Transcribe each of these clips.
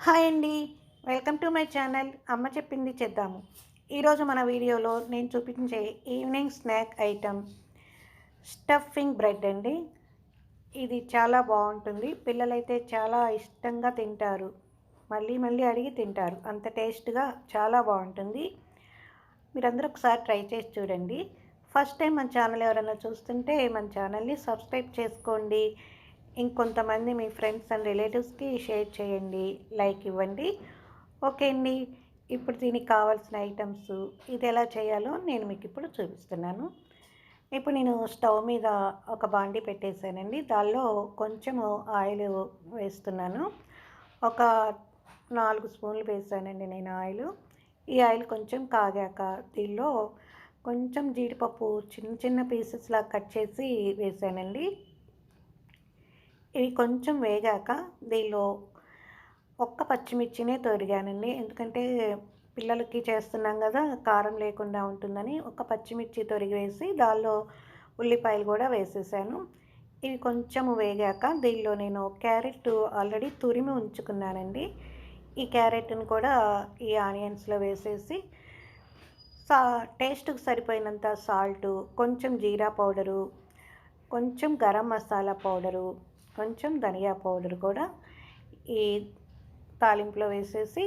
Hi అండి. Welcome to my channel అమ్మ చెప్పింది చేద్దాము. ఈరోజు మన వీడియోలో నేను చూపించే evening snack item stuffing bread అండి. ఇది చాలా బాగుంటుంది. పిల్లలైతే చాలా ఇష్టంగా తింటారు. మళ్ళీ మళ్ళీ అడిగి తింటారు. అంత టేస్ట్గా చాలా బాగుంటుంది. మీరందరూ ఒకసారి ట్రై చేసి చూడండి. ఫస్ట్ టైం మన ఛానల్ ఎవరైనా చూస్తుంటే మన ఛానల్ని సబ్స్క్రైబ్ చేసుకోండి. ఇంకొంతమంది మీ ఫ్రెండ్స్ అండ్ రిలేటివ్స్కి షేర్ చేయండి, లైక్ ఇవ్వండి. ఓకే అండి. ఇప్పుడు దీనికి కావాల్సిన ఐటమ్స్ ఇది ఎలా చేయాలో నేను మీకు ఇప్పుడు చూపిస్తున్నాను. ఇప్పుడు నేను స్టవ్ మీద ఒక బాండీ పెట్టేశానండి. దానిలో కొంచెము ఆయిల్ వేస్తున్నాను. ఒక 4 స్పూన్లు వేసానండి నేను ఆయిల్. ఈ ఆయిల్ కొంచెం కాగాక దీనిలో కొంచెం జీడిపప్పు చిన్న చిన్న పీసెస్లా కట్ చేసి వేసానండి. ఇవి కొంచెం వేగాక దీనిలో ఒక్క పచ్చిమిర్చినే తొరిగానండి. ఎందుకంటే పిల్లలకి చేస్తున్నాం కదా, కారం లేకుండా ఉంటుందని ఒక పచ్చిమిర్చి తొరిగి వేసి దానిలో ఉల్లిపాయలు కూడా వేసేసాను. ఇవి కొంచెము వేగాక దీనిలో నేను క్యారెట్ ఆల్రెడీ తురిమి ఉంచుకున్నానండి. ఈ క్యారెట్ను కూడా ఈ ఆనియన్స్లో వేసేసి టేస్ట్కి సరిపోయినంత సాల్టు, కొంచెం జీరా పౌడరు, కొంచెం గరం మసాలా పౌడరు, కొంచెం ధనియా పౌడర్ కూడా ఈ తాలింపులో వేసేసి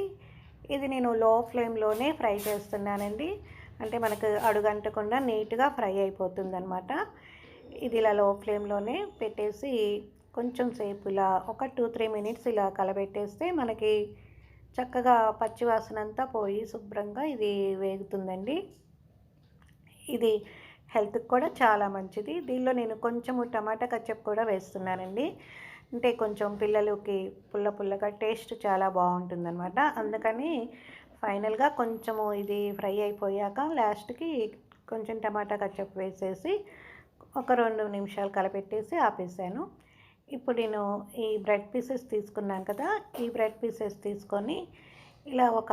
ఇది నేను లో ఫ్లేమ్లోనే ఫ్రై చేస్తున్నానండి. అంటే మనకు అడుగంటకుండా నీట్గా ఫ్రై అయిపోతుంది అనమాట. ఇది ఇలా లో ఫ్లేమ్లోనే పెట్టేసి కొంచెం సేపు ఇలా ఒక 2-3 మినిట్స్ ఇలా కలబెట్టేస్తే మనకి చక్కగా పచ్చివాసన అంతా పోయి శుభ్రంగా ఇది వేగుతుందండి. ఇది హెల్త్కి కూడా చాలా మంచిది. దీనిలో నేను కొంచెము టమాటా కచ్చప్ కూడా వేస్తున్నానండి. అంటే కొంచెం పిల్లలకి పుల్లగా టేస్ట్ చాలా బాగుంటుందన్నమాట. అందుకని ఫైనల్గా కొంచెము ఇది ఫ్రై అయిపోయాక లాస్ట్కి కొంచెం టమాటా కచ్చప్ వేసేసి ఒక 2 నిమిషాలు కలపెట్టేసి ఆపేసాను. ఇప్పుడు నేను ఈ బ్రెడ్ పీసెస్ తీసుకున్నాను కదా, ఈ బ్రెడ్ పీసెస్ తీసుకొని ఇలా ఒక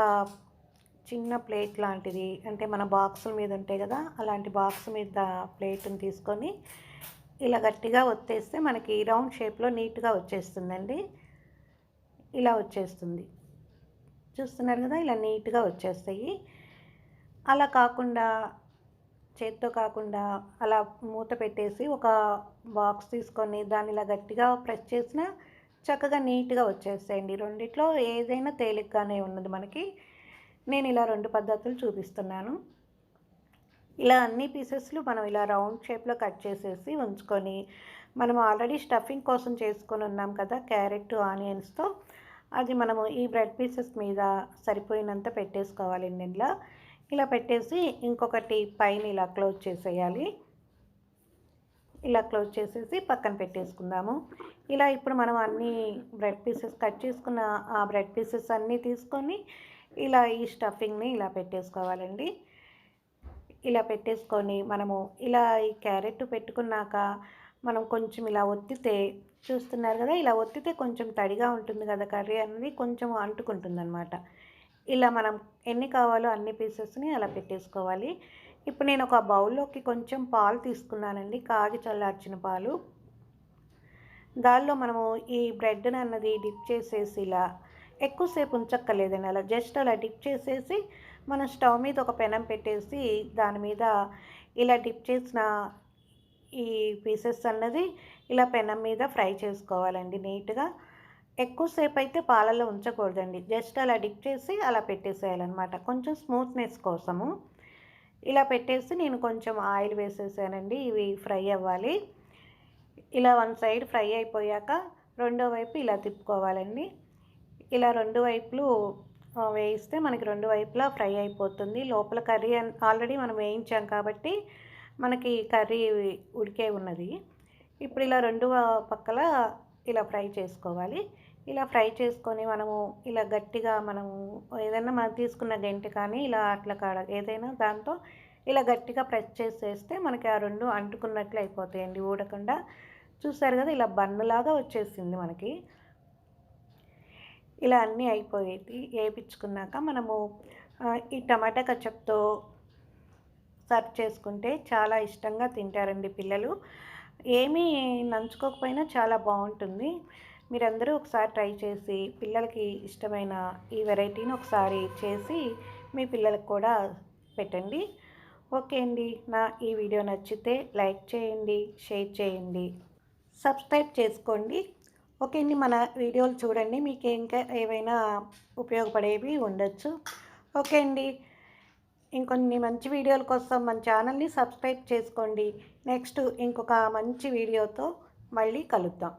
చిన్న ప్లేట్ లాంటిది, అంటే మన బాక్సుల మీద ఉంటాయి కదా, అలాంటి బాక్స్ మీద ప్లేట్ని తీసుకొని ఇలా గట్టిగా ఒత్తేస్తే మనకి రౌండ్ షేప్లో నీట్గా వచ్చేస్తుందండి. ఇలా వచ్చేస్తుంది, చూస్తున్నారు కదా, ఇలా నీట్గా వచ్చేస్తాయి. అలా కాకుండా చేత్తో కాకుండా అలా మూత పెట్టేసి ఒక బాక్స్ తీసుకొని దాన్ని ఇలా గట్టిగా ప్రెస్ చేసినా చక్కగా నీట్గా వచ్చేస్తాయండి. రెండిట్లో ఏదైనా తేలిగ్గానే ఉన్నది మనకి. నేను ఇలా 2 పద్ధతులు చూపిస్తున్నాను. ఇలా అన్ని పీసెస్లు మనం ఇలా రౌండ్ షేప్లో కట్ చేసేసి ఉంచుకొని, మనం ఆల్రెడీ స్టఫింగ్ కోసం చేసుకొని ఉన్నాం కదా క్యారెట్ ఆనియన్స్తో, అది మనము ఈ బ్రెడ్ పీసెస్ మీద సరిపోయినంత పెట్టేసుకోవాలండి. ఇలా పెట్టేసి ఇంకొకటి పైన ఇలా క్లోజ్ చేసేయాలి. ఇలా క్లోజ్ చేసేసి పక్కన పెట్టేసుకుందాము. ఇలా ఇప్పుడు మనం అన్ని బ్రెడ్ పీసెస్ కట్ చేసుకున్న ఆ బ్రెడ్ పీసెస్ అన్నీ తీసుకొని ఇలా ఈ స్టఫింగ్ని ఇలా పెట్టేసుకోవాలండి. ఇలా పెట్టేసుకొని మనము ఇలా ఈ క్యారెట్ పెట్టుకున్నాక మనం కొంచెం ఇలా ఒత్తితే, చూస్తున్నారు కదా, ఇలా ఒత్తితే కొంచెం తడిగా ఉంటుంది కదా కర్రీ అనేది, కొంచెం అంటుకుంటుంది అనమాట. ఇలా మనం ఎన్ని కావాలో అన్ని పీసెస్ని అలా పెట్టేసుకోవాలి. ఇప్పుడు నేను ఒక బౌల్లోకి కొంచెం పాలు తీసుకున్నానండి, కాగి చల్లార్చిన పాలు. దానిలో మనము ఈ బ్రెడ్ని అన్నది డిప్ చేసేసి ఇలా ఎక్కువసేపు ఉంచక్కర్లేదండి, అలా జస్ట్ అలా డిప్ చేసేసి మనం స్టవ్ మీద ఒక పెనం పెట్టేసి దాని మీద ఇలా డిప్ చేసిన ఈ పీసెస్ అన్నది ఇలా పెనం మీద ఫ్రై చేసుకోవాలండి నీట్గా. ఎక్కువసేపు అయితే పాలలో ఉంచకూడదండి, జస్ట్ అలా డిప్ చేసి అలా పెట్టేసేయాలన్నమాట, కొంచెం స్మూత్నెస్ కోసము. ఇలా పెట్టేసి నేను కొంచెం ఆయిల్ వేసేసానండి. ఇవి ఫ్రై అవ్వాలి. ఇలా వన్ సైడ్ ఫ్రై అయిపోయాక రెండో వైపు ఇలా తిప్పుకోవాలండి. ఇలా రెండు వైపులు వేయిస్తే మనకి రెండు వైపులా ఫ్రై అయిపోతుంది. లోపల కర్రీ ఆల్రెడీ మనం వేయించాం కాబట్టి మనకి కర్రీ ఉడికే ఉన్నది. ఇప్పుడు ఇలా రెండు పక్కల ఇలా ఫ్రై చేసుకోవాలి. ఇలా ఫ్రై చేసుకొని మనము ఇలా గట్టిగా మనము ఏదైనా మనం తీసుకున్న గెంటె కానీ ఇలా అట్లా కాడ ఏదైనా దాంతో ఇలా గట్టిగా ప్రెస్ చేసేస్తే మనకి ఆ రెండు అంటుకున్నట్లు అయిపోతాయండి, ఊడకుండా. చూసారు కదా, ఇలా బన్నులాగా వచ్చేసింది మనకి. ఇలా అన్నీ అయిపోయేది వేయించుకున్నాక మనము ఈ టమాటా కచప్తో సర్వ్ చేసుకుంటే చాలా ఇష్టంగా తింటారండి పిల్లలు. ఏమీ నంచుకోకపోయినా చాలా బాగుంటుంది. మీరందరూ ఒకసారి ట్రై చేసి పిల్లలకి ఇష్టమైన ఈ వెరైటీని ఒకసారి చేసి మీ పిల్లలకు కూడా పెట్టండి. ఓకే అండి, నా ఈ వీడియో నచ్చితే లైక్ చేయండి, షేర్ చేయండి, సబ్స్క్రైబ్ చేసుకోండి. ఓకే అండి, మన వీడియోలు చూడండి, మీకు ఇంకా ఏవైనా ఉపయోగపడేవి ఉండొచ్చు. ఓకే అండి, ఇంకొన్ని మంచి వీడియోల కోసం మన ఛానల్ని సబ్స్క్రైబ్ చేసుకోండి. నెక్స్ట్ ఇంకొక మంచి వీడియోతో మళ్ళీ కలుద్దాం.